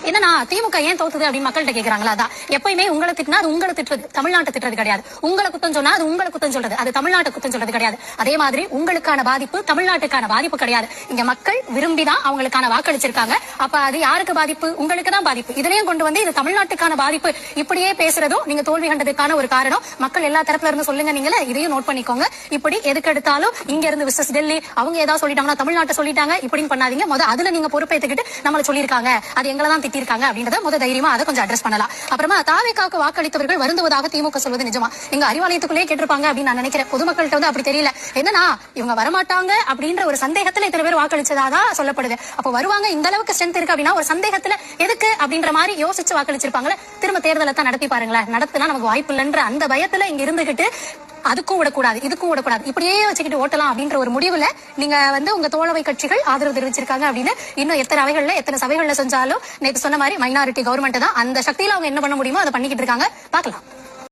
என்னன்னா திமுக ஏன் தோத்துது அப்படின்னு மக்கள்கிட்ட கேக்குறாங்களா? அதான் எப்பயுமே உங்களை திட்டினா அது உங்களை திட்டுறது, தமிழ்நாட்டை திட்டுறது கிடையாது. உங்களை குத்தம் சொன்னா அது உங்களை குத்தம் சொல்றது, அது தமிழ்நாட்டை குத்தம் சொல்றது கிடையாது. அதே மாதிரி உங்களுக்கான பாதிப்பு தமிழ்நாட்டுக்கான பாதிப்பு கிடையாது. இங்க மக்கள் விரும்பிதான் அவங்களுக்கான வாக்களிச்சிருக்காங்க. அப்ப அது யாருக்கு பாதிப்பு? உங்களுக்கு தான் பாதிப்பு. இதனையும் கொண்டு வந்து இது தமிழ்நாட்டுக்கான பாதிப்பு இப்படியே பேசுறதும் நீங்க தோல்வி கண்டதுக்கான ஒரு காரணம். மக்கள் எல்லா தரப்புல இருந்து சொல்லுங்க, நீங்களே இதையும் நோட் பண்ணிக்கோங்க. இப்படி எதுக்கு எடுத்தாலும் இங்க இருந்து விசஸ் டெல்லி அவங்க ஏதாவது சொல்லிட்டாங்கன்னா தமிழ்நாட்டை சொல்லிட்டாங்க இப்படின்னு பண்ணாதீங்க. அதுல நீங்க பொறுப்பேற்றுக்கிட்டு நம்மள சொல்லியிருக்காங்க, அது எங்களை தான் திட்டிருக்காங்க அப்படின்றத தைரியமா அதை கொஞ்சம் அட்ரஸ் பண்ணலாம். அப்புறமா தாவேக்காவுக்கு வாக்களித்தவர்கள் வருந்துவதாக திமுக சொல்வது நிஜமா? நீங்க அறிவாலயத்துக்குள்ளே கேட்டிருப்பாங்க அப்படின்னு நான் நினைக்கிறேன். பொதுமக்கள்கிட்ட வந்து அப்படி தெரியல. என்னன்னா இவங்க வரமாட்டாங்க அப்படின்ற ஒரு சந்தேகத்துல இத்தனை பேர் வாக்களிச்சதாதான் சொல்லப்படுது. அப்ப வருவாங்க, இந்த அளவுக்கு ஸ்ட்ரென்த் இருக்கு அப்படின்னா ஒரு சந்தேகத்துல எதுக்கு அப்படின்ற மாதிரி யோசிச்சு வாக்களிச்சிருப்பாங்க. திரும்ப தேர்தலை தான் நடத்தி பாருங்களேன், நடத்தினா நமக்கு வாய்ப்பு இல்லைன்ற அந்த பயத்துல இங்க இருந்துகிட்டு அதுக்கும் விடக்கூடாது இதுக்கும் விடக்கூடாது இப்படியே வச்சுக்கிட்டு ஓட்டலாம் அப்படின்ற ஒரு முடிவுல நீங்க வந்து உங்க தோழமை கட்சிகள் ஆதரவு தெரிவிச்சிருக்காங்க அப்படின்னு இன்னும் எத்தனை அவைகள்ல எத்தனை சபைகள்ல செஞ்சாலும் நேற்று சொன்ன மாதிரி மைனாரிட்டி கவர்மெண்ட் தான், அந்த சக்தியில அவங்க என்ன பண்ண முடியுமோ அதை பண்ணிக்கிட்டு இருக்காங்க. பாக்கலாம்.